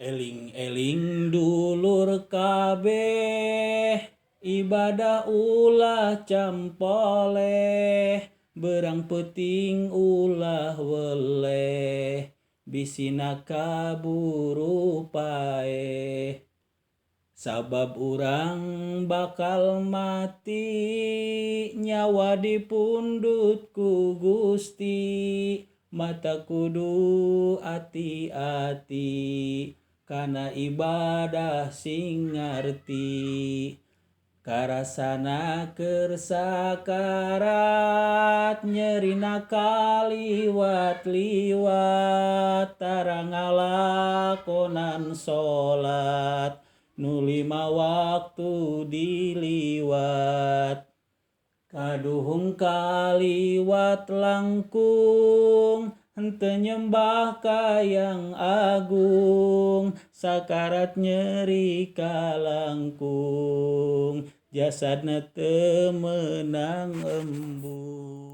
Eling-eling dulur kabeh, ibadah ulah campoleh, berang peuting ulah weleh, bisina kaburu paeh. Sabab urang bakal mati, nyawa dipundut ku Gusti, mata kudu ati-ati, kana ibadah sing ngarti. Karasana keur sakarat, nyerina kaliwat-liwat, tara ngalakonan sholat, nu 5 waktu diliwat. Kaduhung kaliwat langkung, henteu nyembah ka yang agung, sakarat nyeri kalangkung, jasadna teu meunang embung.